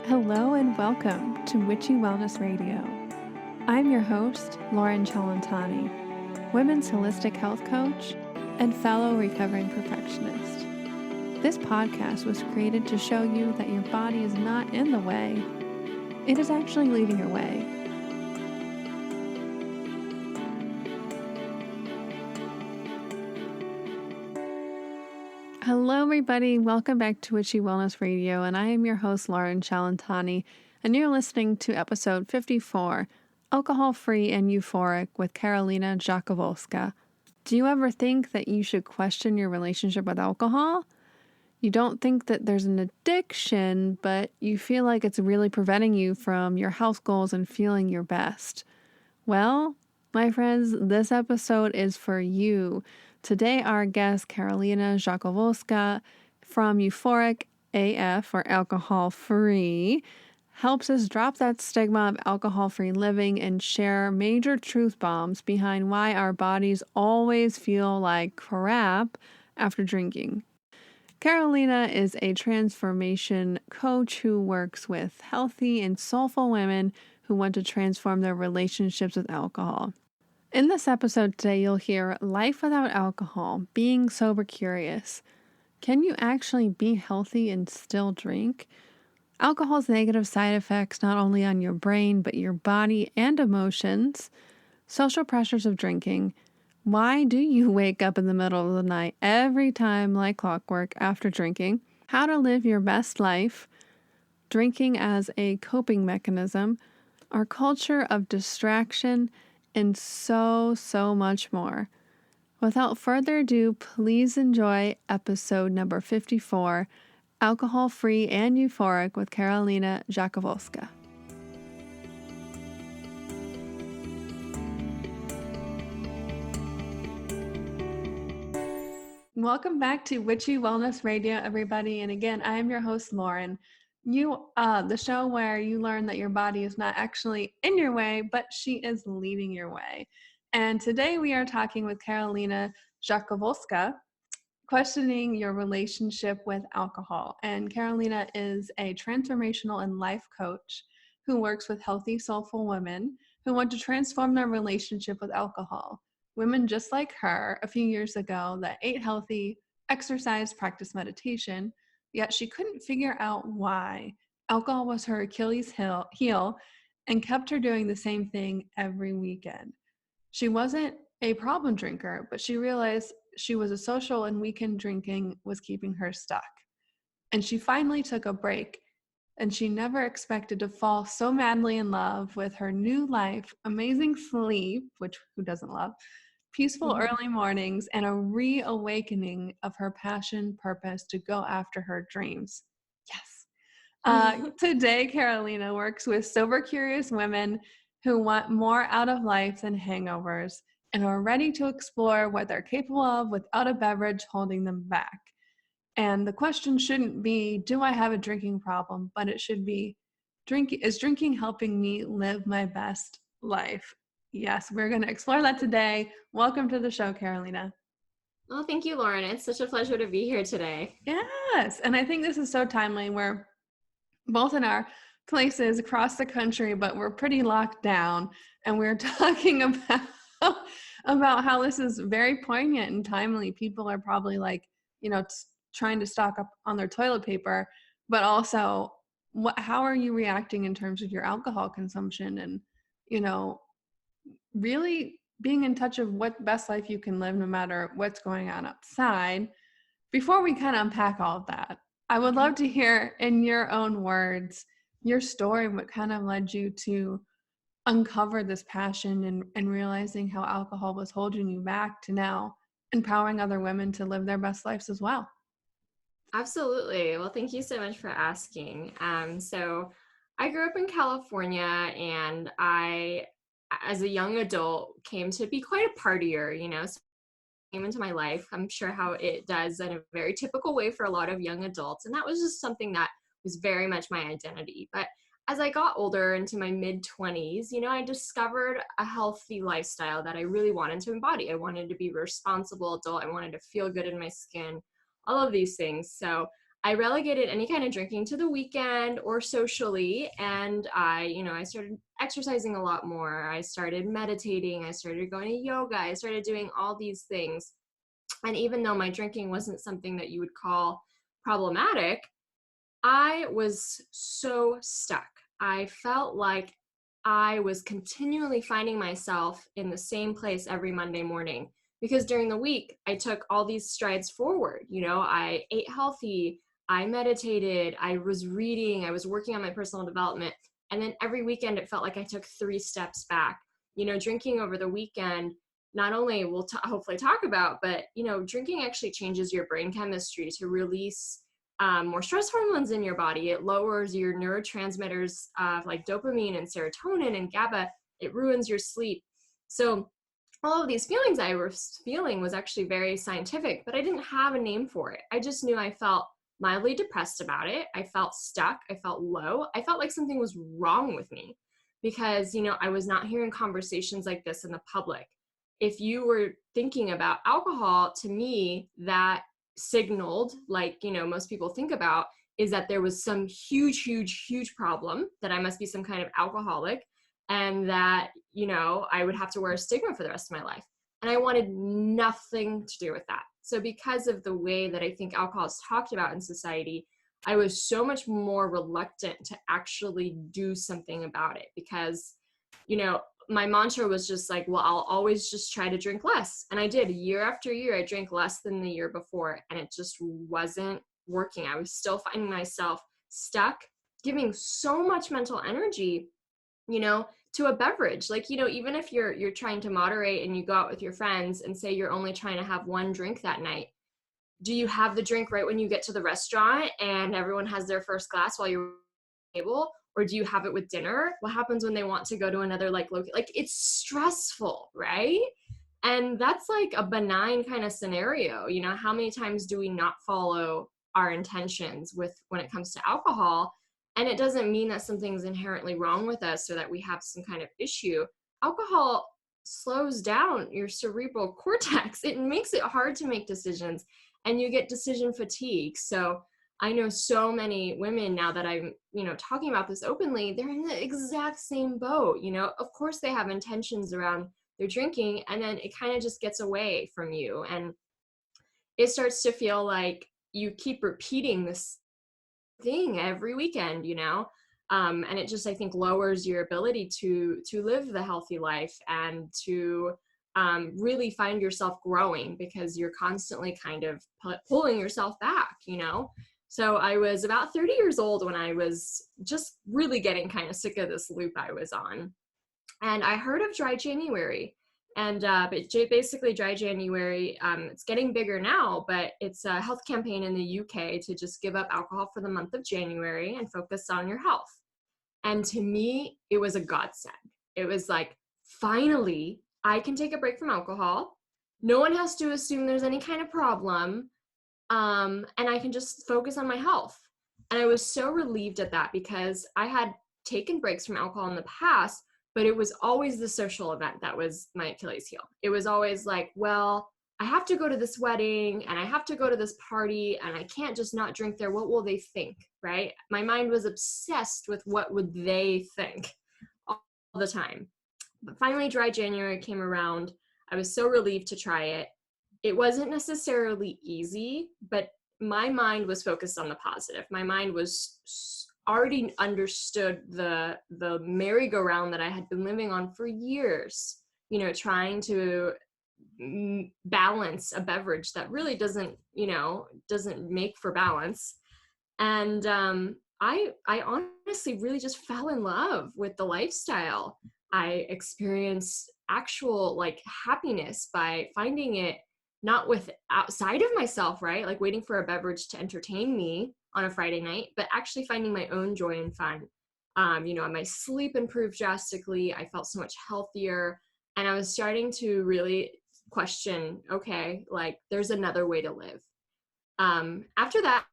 Hello and welcome to Witchy Wellness Radio. I'm your host, Lauren Chalantani, women's holistic health coach and fellow recovering perfectionist. This podcast was created to show you that your body is not in the way, it is actually leading your way. Hello, everybody. Welcome back to Witchy Wellness Radio, and I am your host, Lauren Chalantani, and you're listening to episode 54, Alcohol-Free and Euphoric with Karolina Rzadkowolska. Do you ever think that you should question your relationship with alcohol? You don't think that there's an addiction, but you feel like it's really preventing you from your health goals and feeling your best. Well, my friends, this episode is for you. Today, our guest, Karolina Rzadkowolska from Euphoric AF, or alcohol-free, helps us drop that stigma of alcohol-free living and share major truth bombs behind why our bodies always feel like crap after drinking. Karolina is a transformation coach who works with healthy and soulful women who want to transform their relationships with alcohol. In this episode today, you'll hear life without alcohol, being sober curious. Can you actually be healthy and still drink? Alcohol's negative side effects not only on your brain, but your body and emotions. Social pressures of drinking. Why do you wake up in the middle of the night every time like clockwork after drinking? How to live your best life. Drinking as a coping mechanism. Our culture of distraction, and so much more. Without further ado, please enjoy episode number 54, Alcohol-Free and Euphoric with Karolina Rzadkowolska. Welcome back to Witchy Wellness Radio, everybody. And again, I am your host, Lauren. The show where you learn that your body is not actually in your way, but she is leading your way. And today we are talking with Karolina Rzadkowolska, questioning your relationship with alcohol. And Karolina is a transformational and life coach who works with healthy, soulful women who want to transform their relationship with alcohol. Women just like her a few years ago that ate healthy, exercised, practiced meditation, yet she couldn't figure out why. Alcohol was her Achilles heel and kept her doing the same thing every weekend. She wasn't a problem drinker, but she realized she was a social and weekend drinking was keeping her stuck. And she finally took a break, and she never expected to fall so madly in love with her new life, amazing sleep, which who doesn't love, peaceful early mornings, and a reawakening of her passion, purpose to go after her dreams. Yes. Today, Karolina works with sober, curious women who want more out of life than hangovers and are ready to explore what they're capable of without a beverage holding them back. And the question shouldn't be, do I have a drinking problem? But it should be, is drinking helping me live my best life? Yes, we're going to explore that today. Welcome to the show, Karolina. Well, thank you, Lauren. It's such a pleasure to be here today. Yes, and I think this is so timely. We're both in our places across the country, but we're pretty locked down, and we're talking about how this is very poignant and timely. People are probably like, trying to stock up on their toilet paper, but also how are you reacting in terms of your alcohol consumption and, really being in touch of what best life you can live no matter what's going on outside. Before we kind of unpack all of that, I would love to hear in your own words, your story, what kind of led you to uncover this passion and realizing how alcohol was holding you back to now empowering other women to live their best lives as well. Absolutely. Well, thank you so much for asking. So I grew up in California, and I, as a young adult, came to be quite a partier, so came into my life. I'm sure how it does in a very typical way for a lot of young adults. And that was just something that was very much my identity. But as I got older into my mid-20s, I discovered a healthy lifestyle that I really wanted to embody. I wanted to be a responsible adult. I wanted to feel good in my skin, all of these things. So I relegated any kind of drinking to the weekend or socially. And I started exercising a lot more. I started meditating. I started going to yoga. I started doing all these things. And even though my drinking wasn't something that you would call problematic, I was so stuck. I felt like I was continually finding myself in the same place every Monday morning because during the week I took all these strides forward. I ate healthy, I meditated, I was reading, I was working on my personal development. And then every weekend it felt like I took 3 steps back. Drinking over the weekend, not only we'll hopefully talk about, but drinking actually changes your brain chemistry to release more stress hormones in your body. It lowers your neurotransmitters like dopamine and serotonin and GABA. It ruins your sleep. So all of these feelings I was feeling was actually very scientific, but I didn't have a name for it. I just knew I felt mildly depressed about it. I felt stuck. I felt low. I felt like something was wrong with me because, I was not hearing conversations like this in the public. If you were thinking about alcohol, to me, that signaled, like most people think about, is that there was some huge problem, that I must be some kind of alcoholic, and that I would have to wear a stigma for the rest of my life. And I wanted nothing to do with that. So because of the way that I think alcohol is talked about in society, I was so much more reluctant to actually do something about it because my mantra was just like, well, I'll always just try to drink less. And I did. Year after year, I drank less than the year before, and it just wasn't working. I was still finding myself stuck, giving so much mental energy, to a beverage. Like, even if you're trying to moderate and you go out with your friends and say you're only trying to have one drink that night, do you have the drink right when you get to the restaurant and everyone has their first glass while you're table, or do you have it with dinner? What happens when they want to go to another it's stressful, right? And that's like a benign kind of scenario. How many times do we not follow our intentions when it comes to alcohol? And it doesn't mean that something's inherently wrong with us or that we have some kind of issue. Alcohol slows down your cerebral cortex. It makes it hard to make decisions, and you get decision fatigue. So I know so many women now that I'm, talking about this openly, they're in the exact same boat. Of course they have intentions around their drinking, and then it kind of just gets away from you. And it starts to feel like you keep repeating this thing every weekend, and it just, I think, lowers your ability to live the healthy life and to really find yourself growing because you're constantly kind of pulling yourself back. So I was about 30 years old when I was just really getting kind of sick of this loop I was on. And I heard of Dry January. And basically Dry January, it's getting bigger now, but it's a health campaign in the UK to just give up alcohol for the month of January and focus on your health. And to me, it was a godsend. It was like, finally, I can take a break from alcohol. No one has to assume there's any kind of problem. And I can just focus on my health. And I was so relieved at that because I had taken breaks from alcohol in the past, but it was always the social event that was my Achilles heel. It was always like, well, I have to go to this wedding and I have to go to this party and I can't just not drink there. What will they think, right? My mind was obsessed with what would they think all the time. But finally, Dry January came around. I was so relieved to try it. It wasn't necessarily easy, but my mind was focused on the positive. My mind was already understood the merry-go-round that I had been living on for years, trying to balance a beverage that really doesn't make for balance. And I honestly really just fell in love with the lifestyle. I experienced actual happiness by finding it not with outside of myself, right? Like waiting for a beverage to entertain me on a Friday night, but actually finding my own joy and fun. My sleep improved drastically. I felt so much healthier, and I was starting to really question, okay, there's another way to live. After that,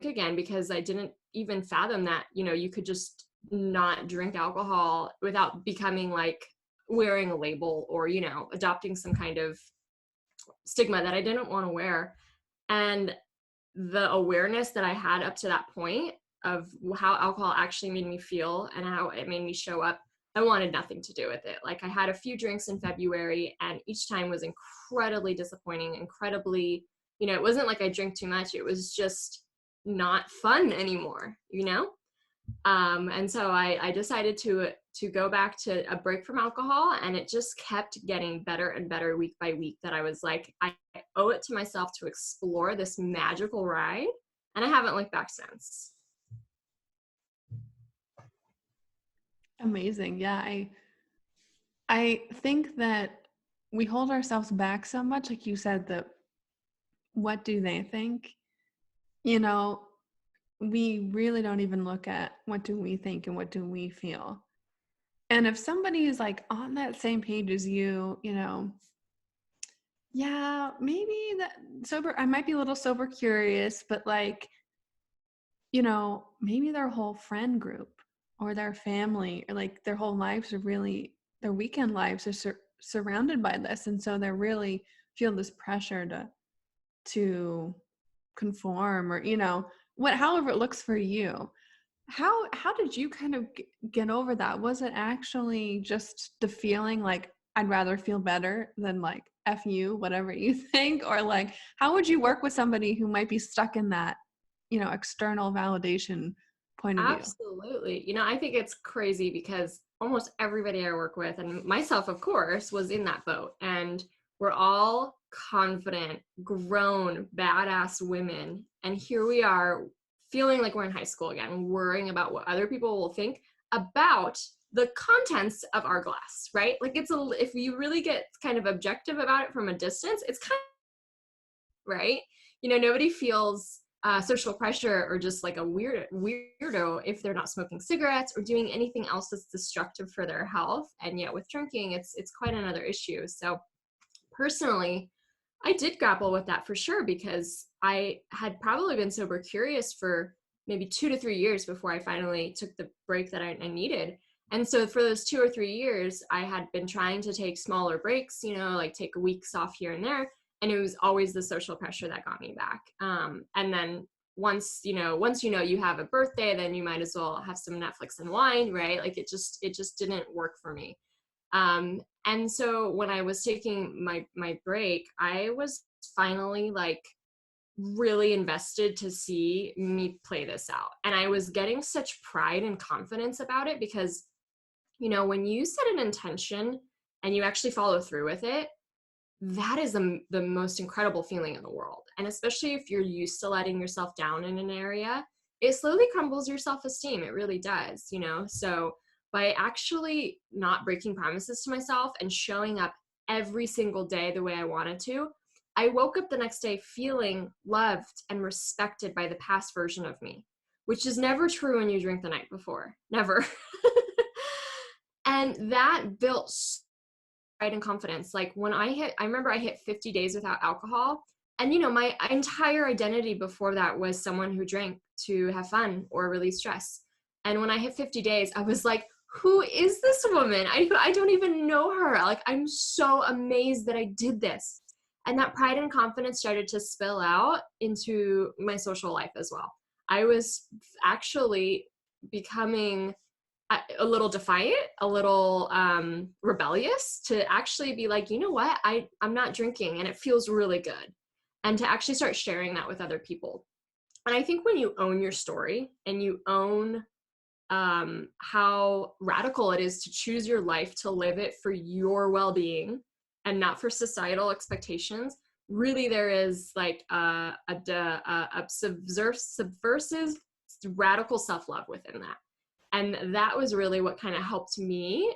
again, because I didn't even fathom that, you could just not drink alcohol without becoming wearing a label or, adopting some kind of stigma that I didn't want to wear. And the awareness that I had up to that point of how alcohol actually made me feel and how it made me show up, I wanted nothing to do with it. Like, I had a few drinks in February, and each time was incredibly disappointing, incredibly, it wasn't like I drank too much. It was just not fun anymore, And so I decided to go back to a break from alcohol, and it just kept getting better and better week by week, that I was like, I owe it to myself to explore this magical ride, and I haven't looked back since. Amazing. Yeah, I think that we hold ourselves back so much, like you said, that what do they think? You know, we really don't even look at what do we think and what do we feel. And if somebody is like on that same page as you, yeah, maybe that I might be a little sober curious, but like, maybe their whole friend group or their family or like their whole lives are really, their weekend lives are surrounded by this. And so they really feel this pressure to conform or, however it looks for you. How did you kind of get over that? Was it actually just the feeling like I'd rather feel better than like F you, whatever you think? Or like, how would you work with somebody who might be stuck in that, external validation point of view? Absolutely. I think it's crazy because almost everybody I work with, and myself, of course, was in that boat. And we're all confident, grown, badass women. And here we are feeling like we're in high school again, worrying about what other people will think about the contents of our glass, right? Like, if you really get kind of objective about it from a distance, it's kind of, right? Nobody feels social pressure or just like a weirdo if they're not smoking cigarettes or doing anything else that's destructive for their health. And yet with drinking, it's quite another issue. So personally, I did grapple with that for sure, because I had probably been sober curious for maybe 2 to 3 years before I finally took the break that I needed. And so for those 2 or 3 years, I had been trying to take smaller breaks, like take weeks off here and there. And it was always the social pressure that got me back. And then once you have a birthday, then you might as well have some Netflix and wine, right? Like, it just didn't work for me. And so when I was taking my break, I was finally like really invested to see me play this out. And I was getting such pride and confidence about it because, when you set an intention and you actually follow through with it, that is the most incredible feeling in the world. And especially if you're used to letting yourself down in an area, it slowly crumbles your self-esteem. It really does, So by actually not breaking promises to myself and showing up every single day the way I wanted to, I woke up the next day feeling loved and respected by the past version of me, which is never true when you drink the night before. Never. And that built pride and confidence. Like, I remember I hit 50 days without alcohol. And, my entire identity before that was someone who drank to have fun or release stress. And when I hit 50 days, I was like, who is this woman? I don't even know her. Like, I'm so amazed that I did this. And that pride and confidence started to spill out into my social life as well. I was actually becoming a little defiant, a little rebellious, to actually be like, you know what, I'm not drinking and it feels really good. And to actually start sharing that with other people. And I think when you own your story and you own how radical it is to choose your life, to live it for your well-being and not for societal expectations, really there is like a subversive radical self-love within that. And that was really what kind of helped me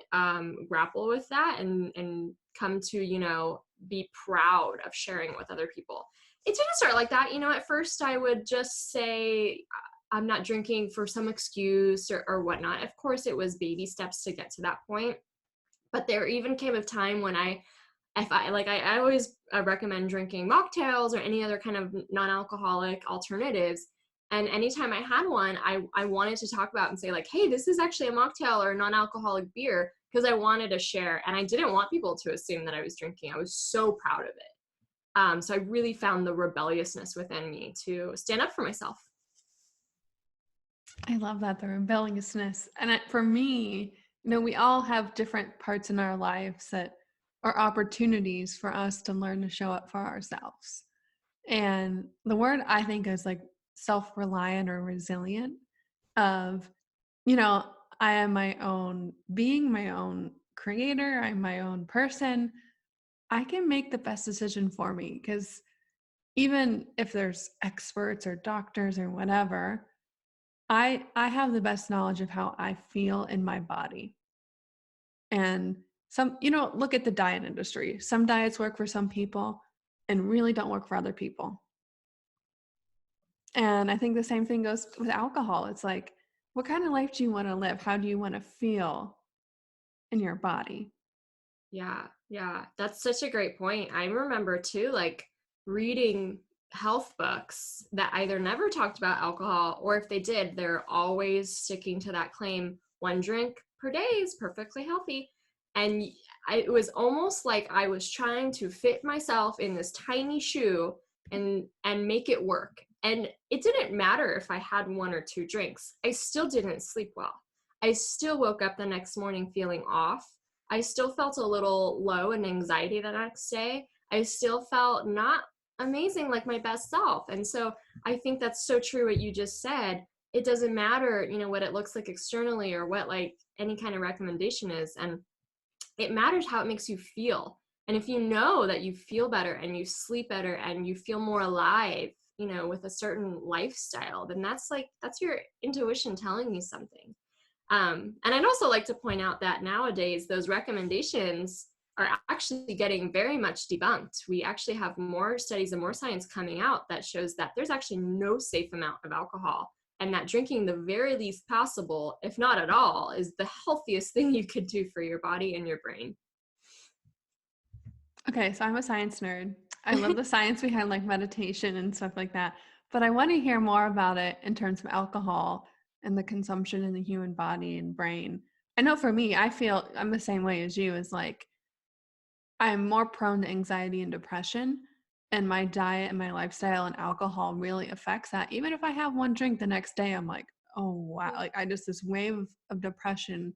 grapple with that and come to, be proud of sharing with other people. It didn't start like that. At first I would just say, I'm not drinking for some excuse or whatnot. Of course, it was baby steps to get to that point. But there even came a time when I always recommend drinking mocktails or any other kind of non-alcoholic alternatives. And anytime I had one, I wanted to talk about and say like, hey, this is actually a mocktail or a non-alcoholic beer, because I wanted to share. And I didn't want people to assume that I was drinking. I was so proud of it. So I really found the rebelliousness within me to stand up for myself. I love that, the rebelliousness. And for me, we all have different parts in our lives that are opportunities for us to learn to show up for ourselves. And the word I think is like self-reliant or resilient of, you know, I am my own being, my own creator, I'm my own person. I can make the best decision for me because even if there's experts or doctors or whatever, I have the best knowledge of how I feel in my body. And look at the diet industry. Some diets work for some people and really don't work for other people. And I think the same thing goes with alcohol. It's like, what kind of life do you want to live? How do you want to feel in your body? Yeah, yeah, that's such a great point. I remember too, like reading health books that either never talked about alcohol, or if they did, they're always sticking to that claim, one drink per day is perfectly healthy. And it was almost like I was trying to fit myself in this tiny shoe and make it work. And it didn't matter if I had one or two drinks. I still didn't sleep well. I still woke up the next morning feeling off. I still felt a little low in anxiety the next day. I still felt not amazing like my best self. And so I think that's so true what you just said. It doesn't matter, what it looks like externally or what like any kind of recommendation is. And it matters how it makes you feel. And if you know that you feel better and you sleep better and you feel more alive, with a certain lifestyle, then that's your intuition telling you something. And I'd also like to point out that nowadays those recommendations are actually getting very much debunked. We actually have more studies and more science coming out that shows that there's actually no safe amount of alcohol, and that drinking the very least possible, if not at all, is the healthiest thing you could do for your body and your brain. Okay, so I'm a science nerd. I love the science behind like meditation and stuff like that. But I want to hear more about it in terms of alcohol and the consumption in the human body and brain. I know for me, I feel I'm the same way as you, is like I'm more prone to anxiety and depression, and my diet and my lifestyle and alcohol really affects that. Even if I have one drink the next day, I'm like, oh wow, like this wave of depression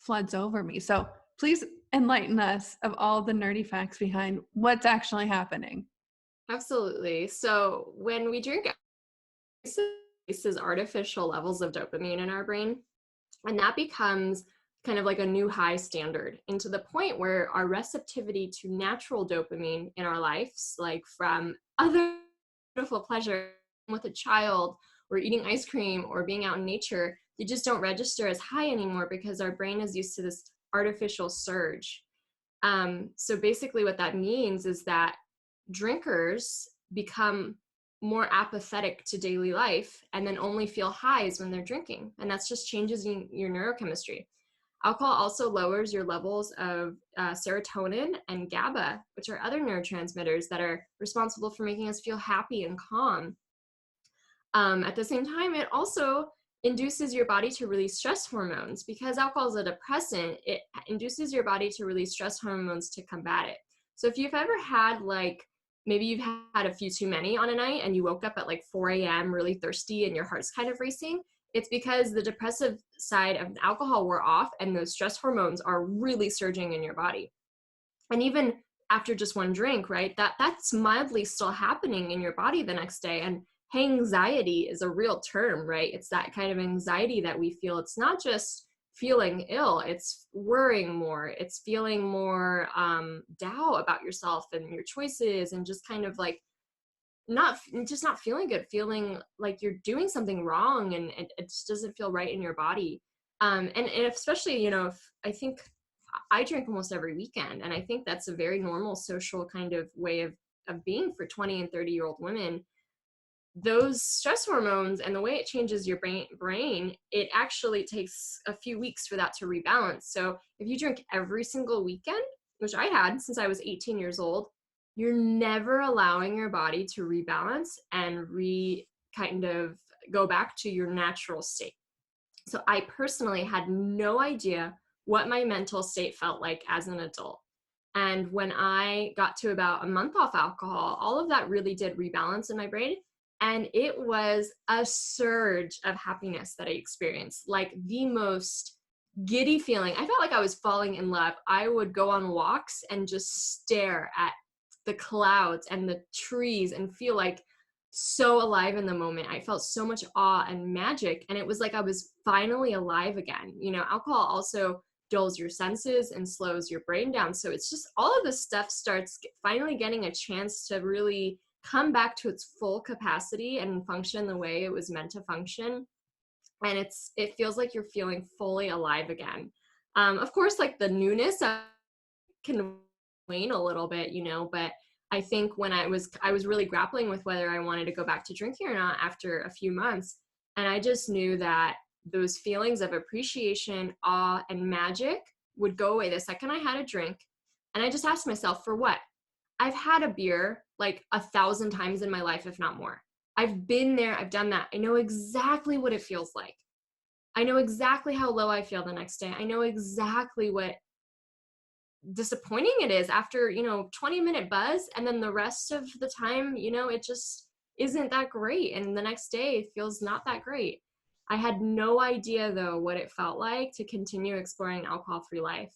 floods over me. So please enlighten us of all the nerdy facts behind what's actually happening. Absolutely. So when we drink, it releases artificial levels of dopamine in our brain. And that becomes kind of like a new high standard, into the point where our receptivity to natural dopamine in our lives, like from other beautiful pleasure with a child or eating ice cream or being out in nature, they just don't register as high anymore because our brain is used to this artificial surge. So basically what that means is that drinkers become more apathetic to daily life and then only feel highs when they're drinking. And that's just changes in your neurochemistry. Alcohol also lowers your levels of serotonin and GABA, which are other neurotransmitters that are responsible for making us feel happy and calm. At the same time, it also induces your body to release stress hormones. Because alcohol is a depressant, it induces your body to release stress hormones to combat it. So if you've ever had maybe you've had a few too many on a night and you woke up at like 4 a.m. really thirsty and your heart's kind of racing, it's because the depressive side of alcohol wore off and those stress hormones are really surging in your body. And even after just one drink, right, that's mildly still happening in your body the next day. And anxiety is a real term, right? It's that kind of anxiety that we feel. It's not just feeling ill, it's worrying more, it's feeling more doubt about yourself and your choices, and just kind of like not feeling good, feeling like you're doing something wrong, and it just doesn't feel right in your body. And especially, if I think I drink almost every weekend, and I think that's a very normal social kind of way of being for 20 and 30-year-old women. Those stress hormones and the way it changes your brain, it actually takes a few weeks for that to rebalance. So if you drink every single weekend, which I had since I was 18 years old, you're never allowing your body to rebalance and kind of go back to your natural state. So I personally had no idea what my mental state felt like as an adult. And when I got to about a month off alcohol, all of that really did rebalance in my brain. And it was a surge of happiness that I experienced, like the most giddy feeling. I felt like I was falling in love. I would go on walks and just stare at the clouds and the trees and feel like so alive in the moment. I felt so much awe and magic. And it was like I was finally alive again. You know, alcohol also dulls your senses and slows your brain down. So it's just all of this stuff starts finally getting a chance to really come back to its full capacity and function the way it was meant to function. And it feels like you're feeling fully alive again. Of course, like the newness can wane a little bit, you know, but I think when I was really grappling with whether I wanted to go back to drinking or not after a few months. And I just knew that those feelings of appreciation, awe, and magic would go away the second I had a drink. And I just asked myself, for what? I've had a beer like 1,000 times in my life, if not more. I've been there, I've done that. I know exactly what it feels like. I know exactly how low I feel the next day. I know exactly what disappointing it is after, 20-minute buzz, and then the rest of the time, it just isn't that great, and the next day feels not that great. I had no idea though what it felt like to continue exploring alcohol-free life,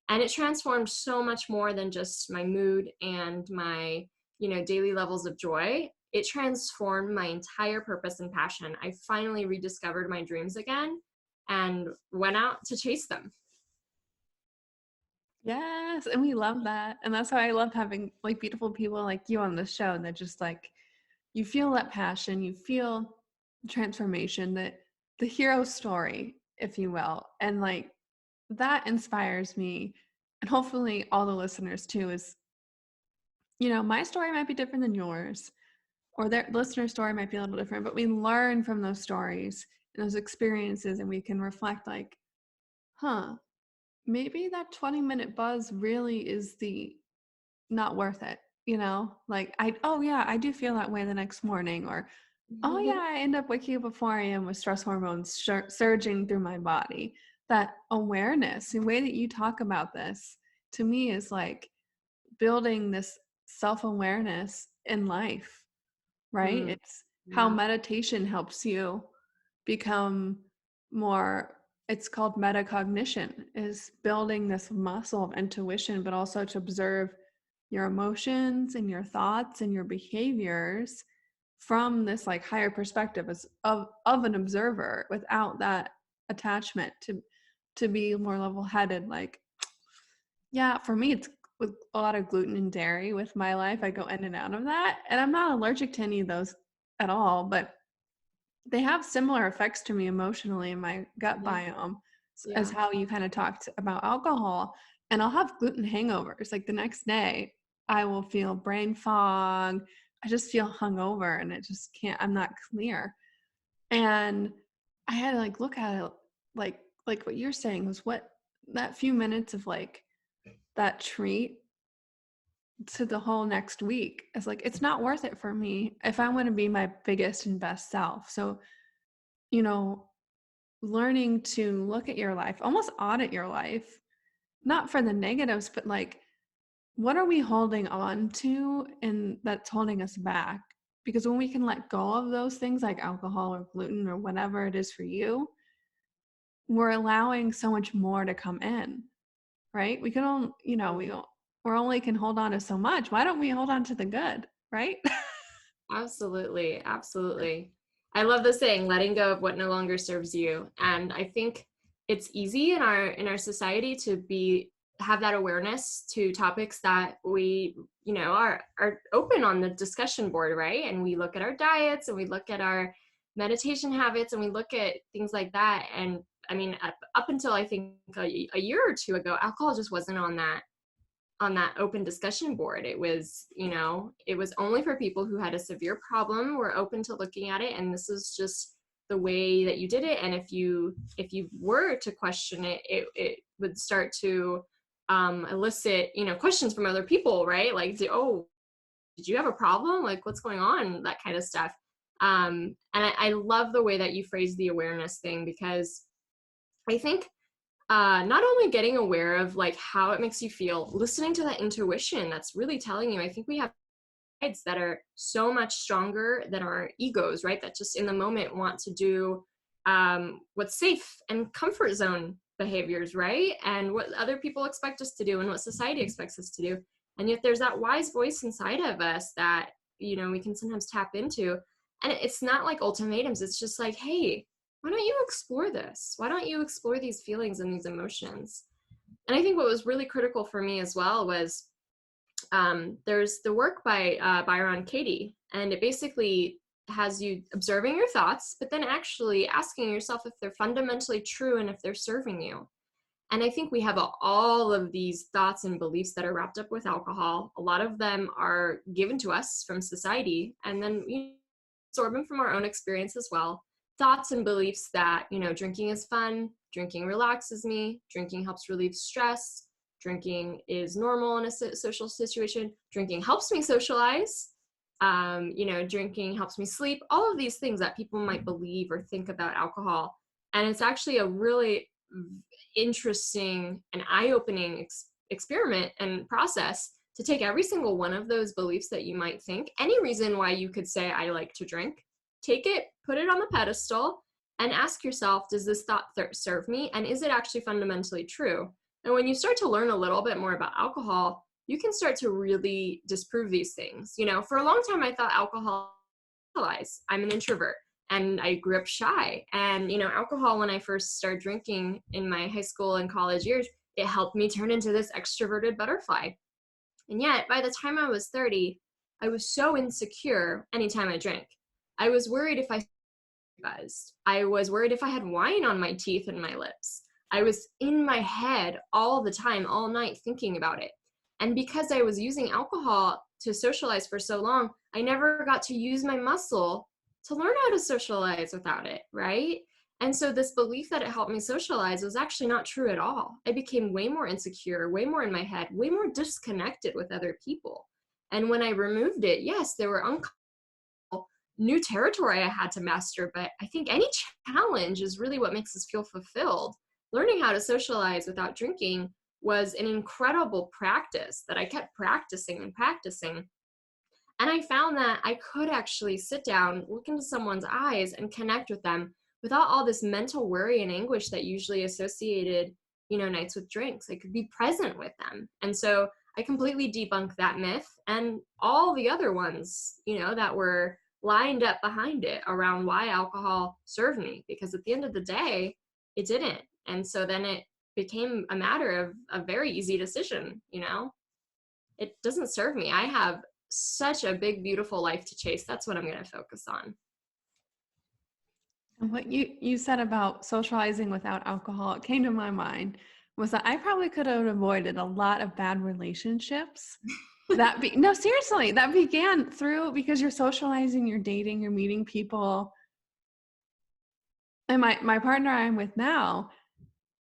and it transformed so much more than just my mood and my daily levels of joy. It transformed my entire purpose and passion. I finally rediscovered my dreams again and went out to chase them. Yes, and we love that. And that's why I love having like beautiful people like you on the show that just like you feel that passion, you feel transformation, that the hero story, if you will. And like that inspires me and hopefully all the listeners too is, my story might be different than yours or their listener story might be a little different, but we learn from those stories and those experiences and we can reflect like, huh, maybe that 20-minute buzz really is the not worth it, like oh yeah, I do feel that way the next morning, or oh yeah, I end up waking up at 4 a.m. with stress hormones surging through my body. That awareness, the way that you talk about this to me is like building this self-awareness in life, right? Mm, It's how yeah. meditation helps you become more, it's called metacognition, is building this muscle of intuition, but also to observe your emotions and your thoughts and your behaviors from this like higher perspective as of an observer without that attachment, to be more level-headed. Like, yeah, for me it's with a lot of gluten and dairy with my life. I go in and out of that, and I'm not allergic to any of those at all, but they have similar effects to me emotionally in my gut Yeah. biome, as Yeah. how you kind of talked about alcohol. And I'll have gluten hangovers. Like the next day, I will feel brain fog. I just feel hungover and it just can't, I'm not clear. And I had to like look at it like what you're saying was what that few minutes of like that treat to the whole next week is like, it's not worth it for me if I want to be my biggest and best self. So, you know, learning to look at your life, almost audit your life, not for the negatives, but like, what are we holding on to and that's holding us back? Because when we can let go of those things like alcohol or gluten or whatever it is for you, we're allowing so much more to come in, right? We can only, we're only can hold on to so much. Why don't we hold on to the good, right? Absolutely. Absolutely. I love the saying, letting go of what no longer serves you. And I think it's easy in our society to have that awareness to topics that we, are open on the discussion board, right? And we look at our diets and we look at our meditation habits and we look at things like that. And I mean, up until I think a year or two ago, alcohol just wasn't on that open discussion board. It was, it was only for people who had a severe problem, were open to looking at it, and this is just the way that you did it. And if you were to question it, it would start to elicit, questions from other people, right? Like, oh, did you have a problem? Like, what's going on? That kind of stuff. And I love the way that you phrase the awareness thing, because I think not only getting aware of like how it makes you feel, listening to that intuition that's really telling you. I think we have guides that are so much stronger than our egos, right? That just in the moment want to do what's safe and comfort zone behaviors, right? And what other people expect us to do and what society expects us to do. And yet there's that wise voice inside of us that, we can sometimes tap into. And it's not like ultimatums. It's just like, hey, why don't you explore this? Why don't you explore these feelings and these emotions? And I think what was really critical for me as well was there's the work by Byron Katie, and it basically has you observing your thoughts, but then actually asking yourself if they're fundamentally true and if they're serving you. And I think we have all of these thoughts and beliefs that are wrapped up with alcohol. A lot of them are given to us from society, and then we absorb them from our own experience as well. Thoughts and beliefs that, drinking is fun, drinking relaxes me, drinking helps relieve stress, drinking is normal in a social situation, drinking helps me socialize, drinking helps me sleep, all of these things that people might believe or think about alcohol. And it's actually a really interesting and eye-opening experiment and process to take every single one of those beliefs that you might think, any reason why you could say, I like to drink, take it, put it on the pedestal, and ask yourself, does this thought serve me? And is it actually fundamentally true? And when you start to learn a little bit more about alcohol, you can start to really disprove these things. For a long time, I thought alcohol, I'm an introvert and I grew up shy. And, alcohol, when I first started drinking in my high school and college years, it helped me turn into this extroverted butterfly. And yet, by the time I was 30, I was so insecure anytime I drank. I was worried if I buzzed. I was worried if I had wine on my teeth and my lips. I was in my head all the time, all night, thinking about it. And because I was using alcohol to socialize for so long, I never got to use my muscle to learn how to socialize without it, right? And so this belief that it helped me socialize was actually not true at all. I became way more insecure, way more in my head, way more disconnected with other people. And when I removed it, yes, there were new territory I had to master, but I think any challenge is really what makes us feel fulfilled. Learning how to socialize without drinking was an incredible practice that I kept practicing and practicing. And I found that I could actually sit down, look into someone's eyes, and connect with them without all this mental worry and anguish that usually associated, nights with drinks. I could be present with them. And so I completely debunked that myth and all the other ones, that were lined up behind it around why alcohol served me, because at the end of the day, it didn't. And so then it became a matter of a very easy decision. It doesn't serve me. I have such a big, beautiful life to chase. That's what I'm going to focus on. And what you said about socializing without alcohol, it came to my mind was that I probably could have avoided a lot of bad relationships. No, seriously, that began through, because you're socializing, you're dating, you're meeting people. And my partner I'm with now,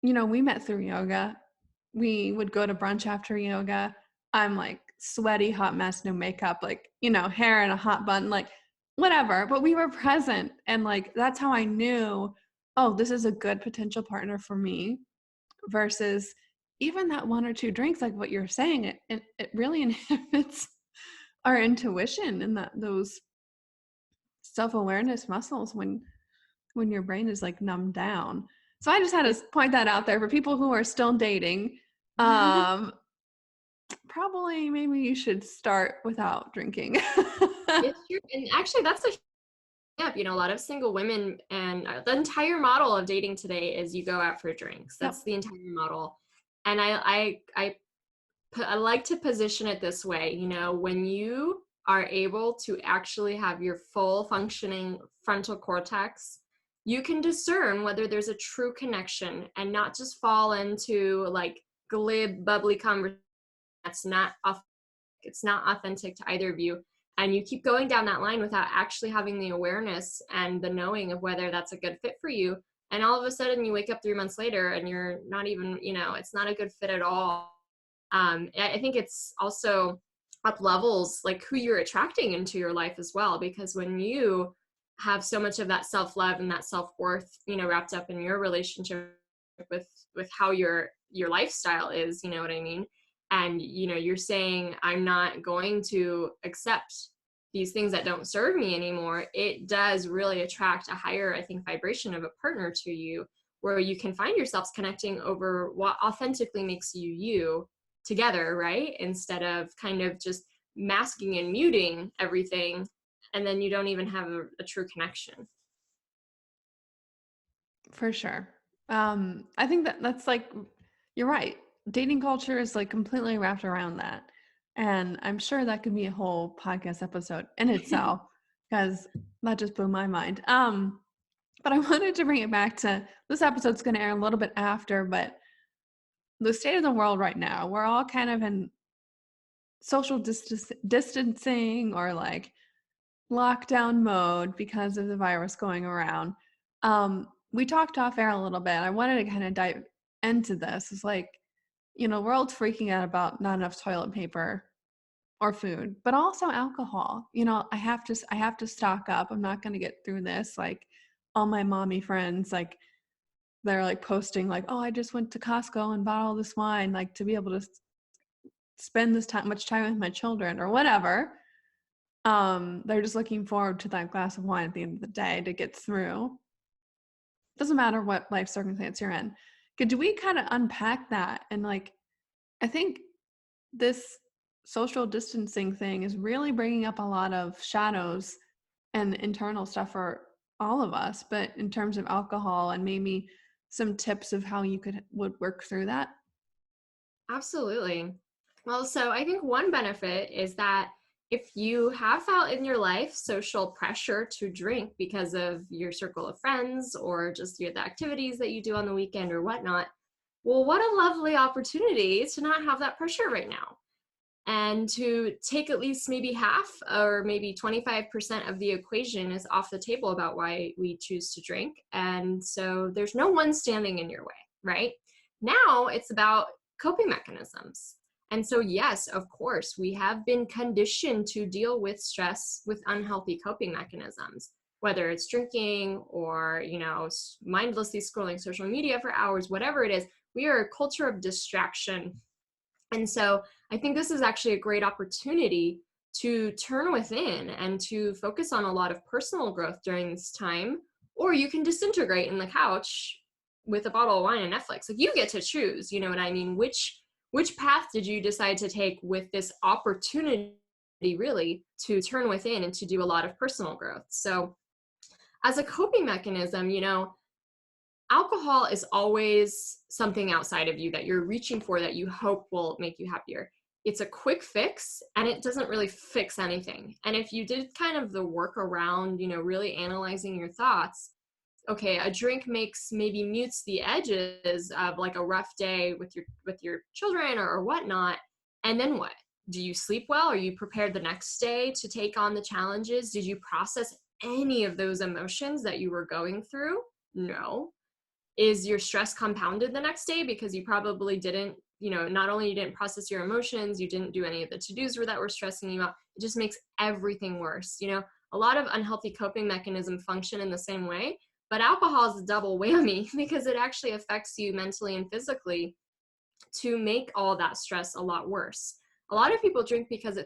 we met through yoga. We would go to brunch after yoga. I'm like sweaty, hot mess, no makeup, like, hair in a hot bun, like whatever. But we were present. And like, that's how I knew, oh, this is a good potential partner for me, versus even that one or two drinks, like what you're saying, it really inhibits our intuition and those self-awareness muscles when your brain is like numbed down. So I just had to point that out there for people who are still dating. Probably maybe you should start without drinking. It's true. And actually, that's a lot of single women, and the entire model of dating today is you go out for drinks. That's the entire model. And I like to position it this way, when you are able to actually have your full functioning frontal cortex, you can discern whether there's a true connection and not just fall into like glib, bubbly conversation it's not authentic to either of you. And you keep going down that line without actually having the awareness and the knowing of whether that's a good fit for you. And all of a sudden you wake up 3 months later and you're not even, it's not a good fit at all. I think it's also up levels like who you're attracting into your life as well, because when you have so much of that self-love and that self-worth, wrapped up in your relationship, with how your lifestyle is, you know what I mean? And you're saying I'm not going to accept these things that don't serve me anymore. It does really attract a higher, I think, vibration of a partner to you, where you can find yourselves connecting over what authentically makes you together, right? Instead of kind of just masking and muting everything, and then you don't even have a true connection. For sure. I think that's like, you're right. Dating culture is like completely wrapped around that. And I'm sure that could be a whole podcast episode in itself because that just blew my mind. But I wanted to bring it back to this episode's going to air a little bit after, but the state of the world right now, we're all kind of in social distancing or like lockdown mode because of the virus going around. We talked off air a little bit. I wanted to kind of dive into this. It's like, world's freaking out about not enough toilet paper or food, but also alcohol. I have to stock up. I'm not going to get through this. Like all my mommy friends, like they're like posting like, oh, I just went to Costco and bought all this wine, like to be able to spend this time, much time with my children or whatever. They're just looking forward to that glass of wine at the end of the day to get through. Doesn't matter what life circumstance you're in. Could we kind of unpack that? And like, I think this social distancing thing is really bringing up a lot of shadows and internal stuff for all of us, but in terms of alcohol and maybe some tips of how you would work through that. Absolutely. Well, so I think one benefit is that if you have felt in your life social pressure to drink because of your circle of friends or just the activities that you do on the weekend or whatnot, well, what a lovely opportunity to not have that pressure right now and to take at least maybe half or maybe 25% of the equation is off the table about why we choose to drink. And so there's no one standing in your way, right? Now it's about coping mechanisms. And so, yes, of course, we have been conditioned to deal with stress with unhealthy coping mechanisms, whether it's drinking or, mindlessly scrolling social media for hours, whatever it is. We are a culture of distraction. And so I think this is actually a great opportunity to turn within and to focus on a lot of personal growth during this time. Or you can disintegrate in the couch with a bottle of wine and Netflix. Like you get to choose, you know what I mean? Which path did you decide to take with this opportunity really to turn within and to do a lot of personal growth? So as a coping mechanism, alcohol is always something outside of you that you're reaching for that you hope will make you happier. It's a quick fix and it doesn't really fix anything. And if you did kind of the work around, really analyzing your thoughts, okay, a drink maybe mutes the edges of like a rough day with your children or whatnot. And then what? Do you sleep well? Are you prepared the next day to take on the challenges? Did you process any of those emotions that you were going through? No. Is your stress compounded the next day because you probably didn't, not only you didn't process your emotions, you didn't do any of the to-dos that were stressing you out. It just makes everything worse. A lot of unhealthy coping mechanisms function in the same way, but alcohol is a double whammy because it actually affects you mentally and physically to make all that stress a lot worse. A lot of people drink because they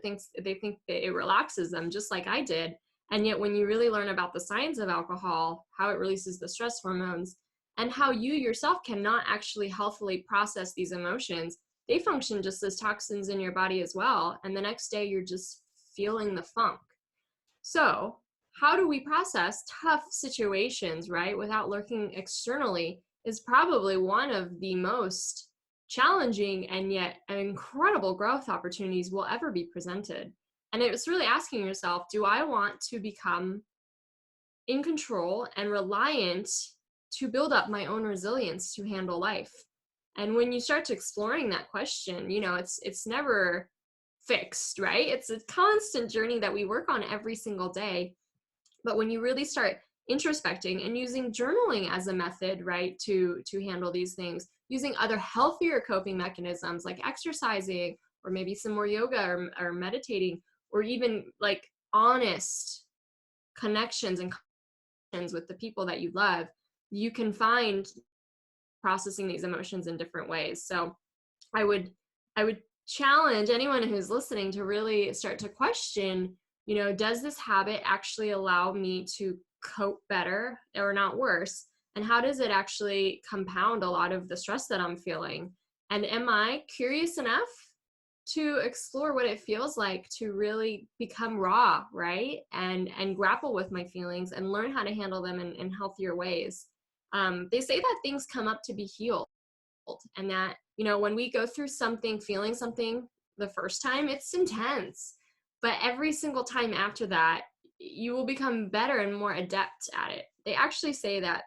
think that it relaxes them, just like I did. And yet when you really learn about the science of alcohol, how it releases the stress hormones, and how you yourself cannot actually healthily process these emotions, they function just as toxins in your body as well. And the next day you're just feeling the funk. So how do we process tough situations, right, without looking externally is probably one of the most challenging and yet incredible growth opportunities will ever be presented. And it's really asking yourself, do I want to become in control and reliant to build up my own resilience to handle life? And when you start to exploring that question, it's never fixed, right? It's a constant journey that we work on every single day. But when you really start introspecting and using journaling as a method, right, to handle these things, using other healthier coping mechanisms like exercising or maybe some more yoga or meditating, or even like honest connections and with the people that you love, you can find processing these emotions in different ways. So I would challenge anyone who's listening to really start to question, does this habit actually allow me to cope better or not worse? And how does it actually compound a lot of the stress that I'm feeling? And am I curious enough to explore what it feels like to really become raw, right? And grapple with my feelings and learn how to handle them in healthier ways. They say that things come up to be healed, and that, when we go through something, feeling something the first time, it's intense. But every single time after that, you will become better and more adept at it. They actually say that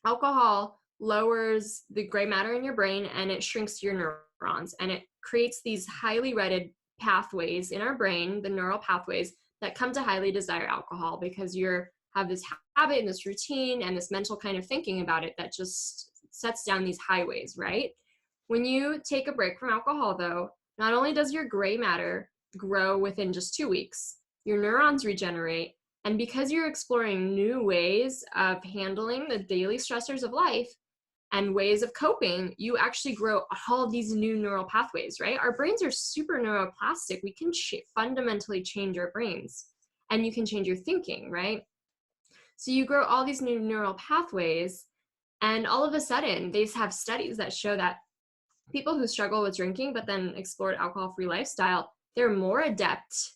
alcohol lowers the gray matter in your brain and it shrinks your neurons, and it creates these highly rated pathways in our brain, the neural pathways that come to highly desire alcohol, because you have this habit and this routine and this mental kind of thinking about it that just sets down these highways, right? When you take a break from alcohol, though, not only does your gray matter grow within just 2 weeks, your neurons regenerate. And because you're exploring new ways of handling the daily stressors of life and ways of coping, you actually grow all these new neural pathways, right? Our brains are super neuroplastic. We can fundamentally change our brains, and you can change your thinking, right? So you grow all these new neural pathways, and all of a sudden, they have studies that show that people who struggle with drinking but then explored alcohol-free lifestyle, they're more adept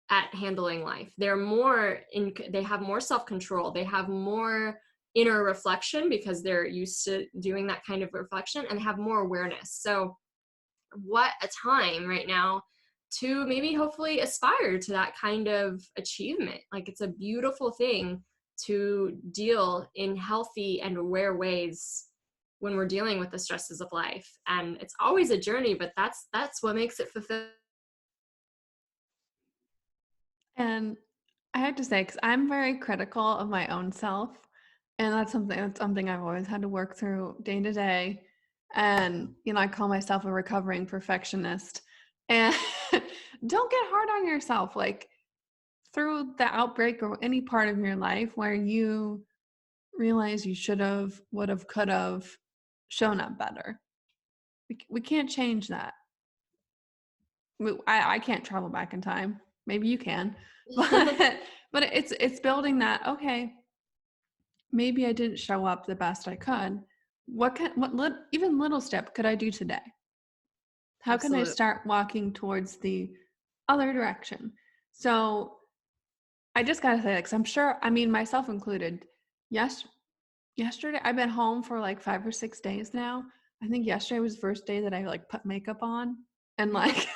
at handling life. They have more self-control. They have more inner reflection because they're used to doing that kind of reflection, and have more awareness. So what a time right now to maybe hopefully aspire to that kind of achievement. Like, it's a beautiful thing to deal in healthy and aware ways when we're dealing with the stresses of life. And it's always a journey, but that's what makes it fulfilling. And I have to say, because I'm very critical of my own self, and that's something I've always had to work through day to day. And I call myself a recovering perfectionist. And don't get hard on yourself. Like, through the outbreak or any part of your life where you realize you should have, would have, could have shown up better. We can't change that. I can't travel back in time. Maybe you can, but it's building that. Okay, maybe I didn't show up the best I could. Even little step could I do today? How can I Absolutely. start walking towards the other direction? So I just gotta say, like, 'cause I'm sure, I mean, myself included. Yesterday I've been home for like 5 or 6 days now. I think yesterday was the first day that I like put makeup on and like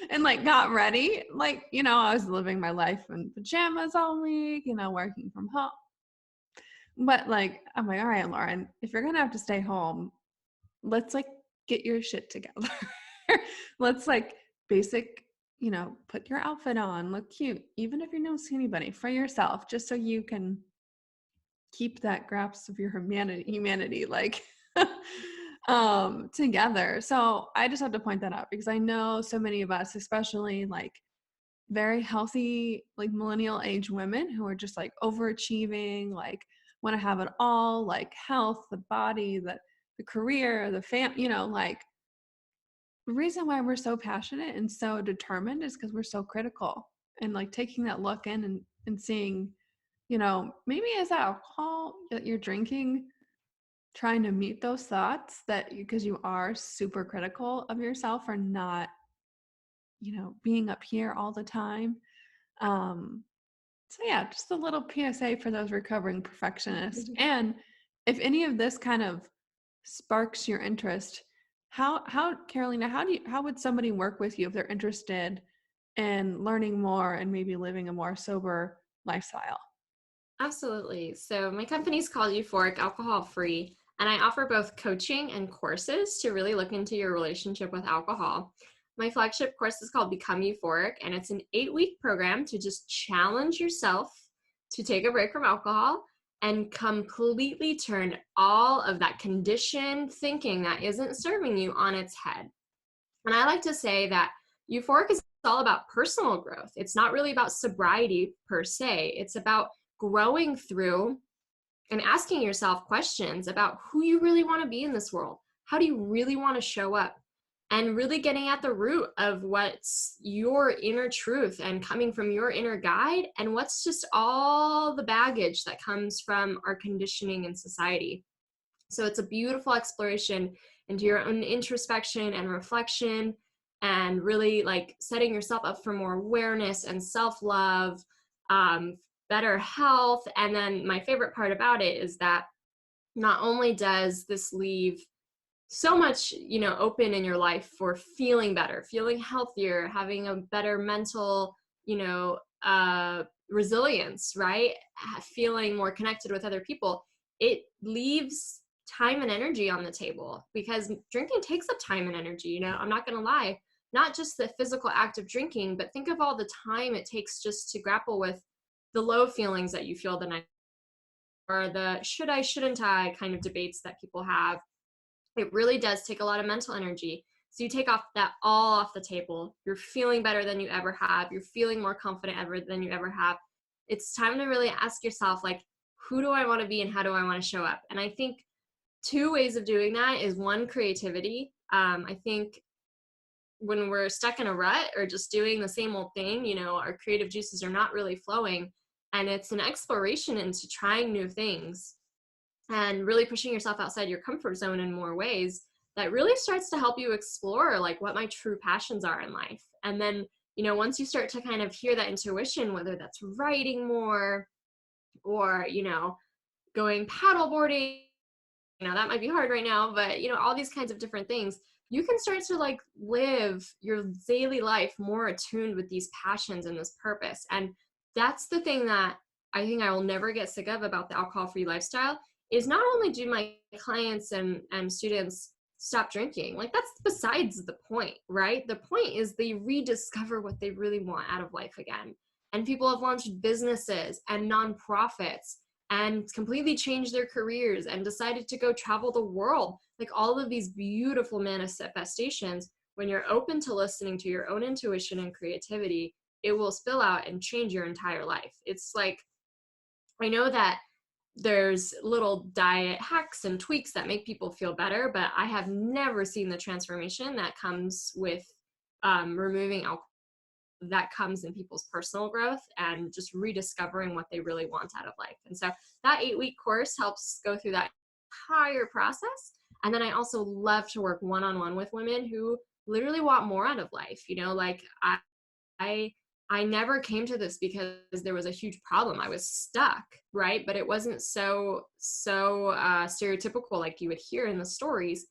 and like got ready. Like, I was living my life in pajamas all week, working from home. But like, I'm like, all right, Lauren, if you're gonna have to stay home, let's like get your shit together. Let's like basic, put your outfit on, look cute, even if you don't see anybody, for yourself, just so you can keep that grasp of your humanity like together. So I just have to point that out because I know so many of us, especially like very healthy, like millennial age women who are just like overachieving, like want to have it all, like health, the body, the career, the like the reason why we're so passionate and so determined is because we're so critical, and like taking that look in and seeing, maybe is that alcohol that you're drinking trying to meet those thoughts that because you are super critical of yourself or not, being up here all the time. um so yeah, just a little PSA for those recovering perfectionists. And if any of this kind of sparks your interest, how Karolina, how would somebody work with you if they're interested in learning more and maybe living a more sober lifestyle? Absolutely. So my company's called Euphoric Alcohol Free, and I offer both coaching and courses to really look into your relationship with alcohol. My flagship course is called Become Euphoric, and it's an 8-week program to just challenge yourself to take a break from alcohol and completely turn all of that conditioned thinking that isn't serving you on its head. And I like to say that Euphoric is all about personal growth. It's not really about sobriety per se. It's about growing through and asking yourself questions about who you really want to be in this world. How do you really want to show up? And really getting at the root of what's your inner truth and coming from your inner guide, and what's just all the baggage that comes from our conditioning in society. So it's a beautiful exploration into your own introspection and reflection, and really like setting yourself up for more awareness and self-love, better health. And then my favorite part about it is that not only does this leave so much, open in your life for feeling better, feeling healthier, having a better mental, resilience, right? Feeling more connected with other people. It leaves time and energy on the table, because drinking takes up time and energy. I'm not going to lie, not just the physical act of drinking, but think of all the time it takes just to grapple with the low feelings that you feel the night, or the should I, shouldn't I kind of debates that people have. It really does take a lot of mental energy. So you take off that all off the table. You're feeling better than you ever have. You're feeling more confident than you ever have. It's time to really ask yourself, like, who do I want to be and how do I want to show up? And I think two ways of doing that is, one, creativity. I think when we're stuck in a rut or just doing the same old thing, our creative juices are not really flowing. And it's an exploration into trying new things and really pushing yourself outside your comfort zone in more ways that really starts to help you explore like what my true passions are in life. And then, once you start to kind of hear that intuition, whether that's writing more or, going paddleboarding, that might be hard right now, but all these kinds of different things, you can start to like live your daily life more attuned with these passions and this purpose. And that's the thing that I think I will never get sick of about the alcohol-free lifestyle, is not only do my clients and students stop drinking, like that's besides the point, right? The point is they rediscover what they really want out of life again. And people have launched businesses and nonprofits and completely changed their careers and decided to go travel the world. Like all of these beautiful manifestations, when you're open to listening to your own intuition and creativity, it will spill out and change your entire life. It's like, I know that there's little diet hacks and tweaks that make people feel better, but I have never seen the transformation that comes with removing alcohol, that comes in people's personal growth and just rediscovering what they really want out of life. And so that 8-week course helps go through that entire process. And then I also love to work one-on-one with women who literally want more out of life. Like I I never came to this because there was a huge problem. I was stuck, right? But it wasn't so stereotypical like you would hear in the stories.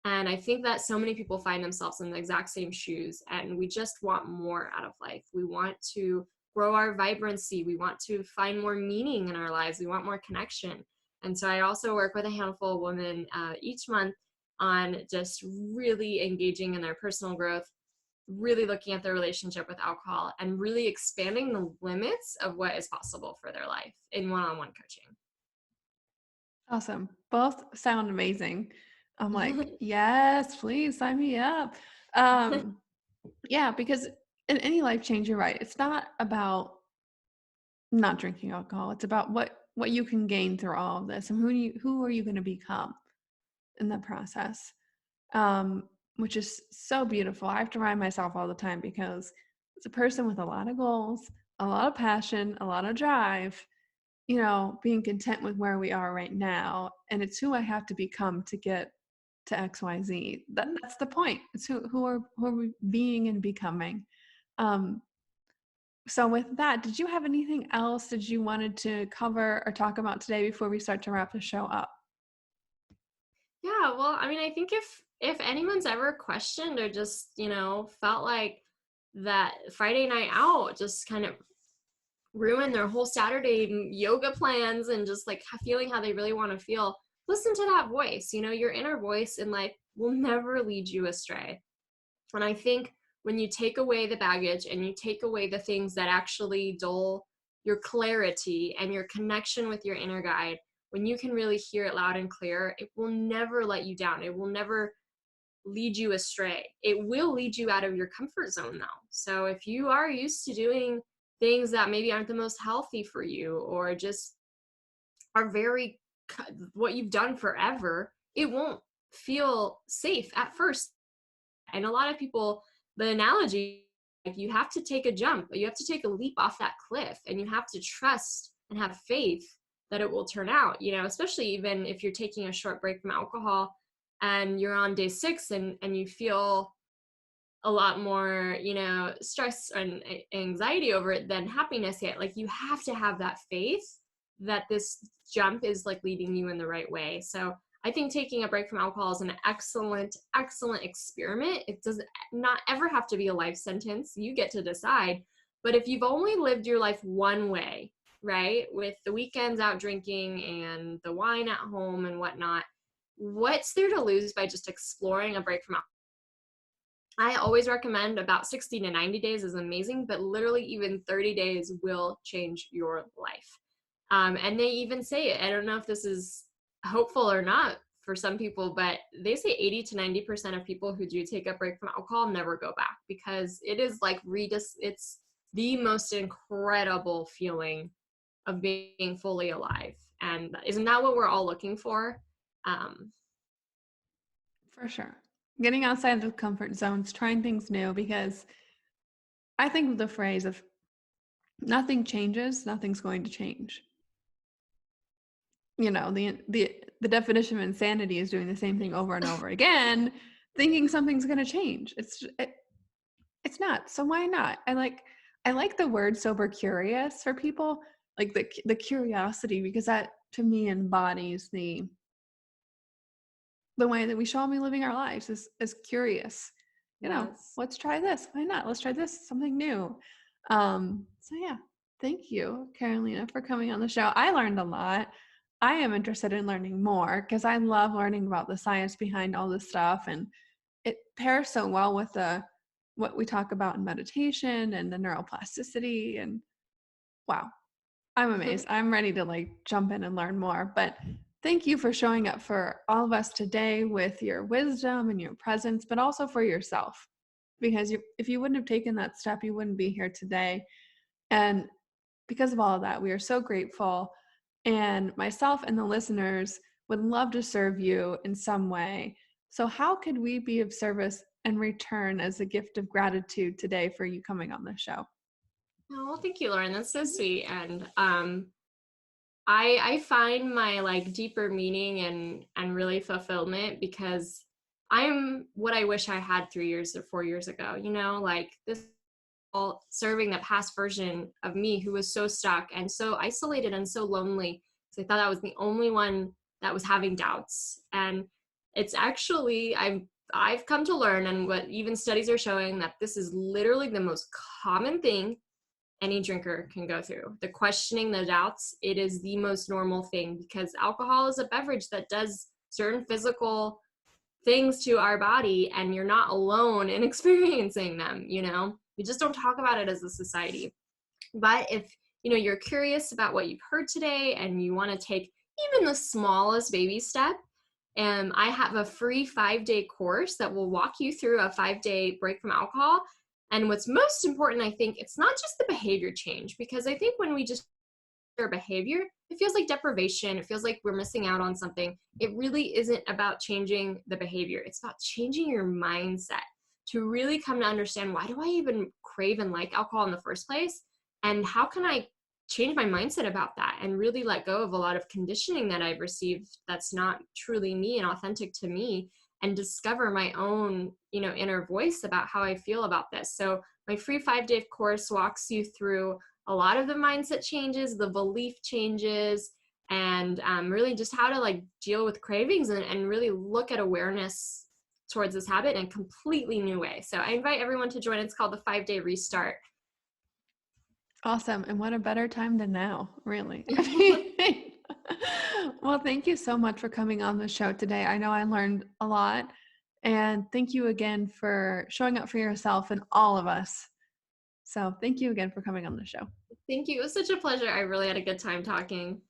And I think that so many people find themselves in the exact same shoes, and we just want more out of life. We want to grow our vibrancy. We want to find more meaning in our lives. We want more connection. And so I also work with a handful of women each month on just really engaging in their personal growth, really looking at their relationship with alcohol, and really expanding the limits of what is possible for their life in one-on-one coaching. Awesome. Both sound amazing. I'm like, yes, please sign me up. Yeah, because in any life change, you're right. It's not about not drinking alcohol. It's about what you can gain through all of this, and who are you going to become in the process. Which is so beautiful. I have to remind myself all the time, because it's a person with a lot of goals, a lot of passion, a lot of drive, being content with where we are right now. And it's who I have to become to get to XYZ. That's the point. It's who are we being and becoming. So with that, did you have anything else that you wanted to cover or talk about today before we start to wrap the show up? Yeah, well, I mean, I think if anyone's ever questioned or just, felt like that Friday night out just kind of ruined their whole Saturday yoga plans, and just like feeling how they really want to feel, listen to that voice. Your inner voice in life will never lead you astray. And I think when you take away the baggage and you take away the things that actually dull your clarity and your connection with your inner guide, when you can really hear it loud and clear, it will never let you down. It will never lead you astray. It will lead you out of your comfort zone, though. So if you are used to doing things that maybe aren't the most healthy for you, or just are very what you've done forever, it won't feel safe at first. And a lot of people, the analogy, like you have to take a jump, you have to take a leap off that cliff, and you have to trust and have faith that it will turn out, especially even if you're taking a short break from alcohol and you're on day 6 and you feel a lot more, stress and anxiety over it than happiness yet. Like you have to have that faith that this jump is like leading you in the right way. So I think taking a break from alcohol is an excellent, excellent experiment. It does not ever have to be a life sentence. You get to decide. But if you've only lived your life one way, right, with the weekends out drinking and the wine at home and whatnot, what's there to lose by just exploring a break from alcohol? I always recommend about 60 to 90 days is amazing, but literally even 30 days will change your life. And they even say it. I don't know if this is hopeful or not for some people, but they say 80 to 90% of people who do take a break from alcohol never go back, because it is like it's the most incredible feeling of being fully alive. And isn't that what we're all looking for? For sure. Getting outside of the comfort zones, trying things new, because I think of the phrase of nothing changes, nothing's going to change. The definition of insanity is doing the same thing over and over again, thinking something's going to change. It's not. So why not? I like the word sober curious for people, like the curiosity, because that to me embodies the way that we should all be living our lives is curious. Yes. Let's try this. Why not? Let's try this, something new. So yeah, thank you, Karolina, for coming on the show. I learned a lot. I am interested in learning more because I love learning about the science behind all this stuff, and it pairs so well with what we talk about in meditation and the neuroplasticity. And wow, I'm amazed. I'm ready to jump in and learn more. But thank you for showing up for all of us today with your wisdom and your presence, but also for yourself. Because if you wouldn't have taken that step, you wouldn't be here today. And because of all of that, we are so grateful. And myself and the listeners would love to serve you in some way. So how could we be of service and return as a gift of gratitude today for you coming on the show? Oh, thank you, Lauren. That's so sweet. And I find my deeper meaning and really fulfillment because I'm what I wish I had 3 years or 4 years ago. This all serving that past version of me who was so stuck and so isolated and so lonely. So I thought I was the only one that was having doubts. And it's actually I've come to learn, and what even studies are showing, that this is literally the most common thing any drinker can go through. The questioning, the doubts, it is the most normal thing, because alcohol is a beverage that does certain physical things to our body, and you're not alone in experiencing them. We just don't talk about it as a society. But if you're curious about what you've heard today and you want to take even the smallest baby step, I have a free 5-day course that will walk you through a 5-day break from alcohol. And what's most important, I think, it's not just the behavior change, because I think when we just our behavior, it feels like deprivation. It feels like we're missing out on something. It really isn't about changing the behavior. It's about changing your mindset to really come to understand, why do I even crave and like alcohol in the first place? And how can I change my mindset about that and really let go of a lot of conditioning that I've received that's not truly me and authentic to me, and discover my own, inner voice about how I feel about this. So my free 5-day course walks you through a lot of the mindset changes, the belief changes, and really just how to deal with cravings and really look at awareness towards this habit in a completely new way. So I invite everyone to join. It's called the 5-day Restart. Awesome. And what a better time than now, really. Well, thank you so much for coming on the show today. I know I learned a lot. And thank you again for showing up for yourself and all of us. So thank you again for coming on the show. Thank you. It was such a pleasure. I really had a good time talking.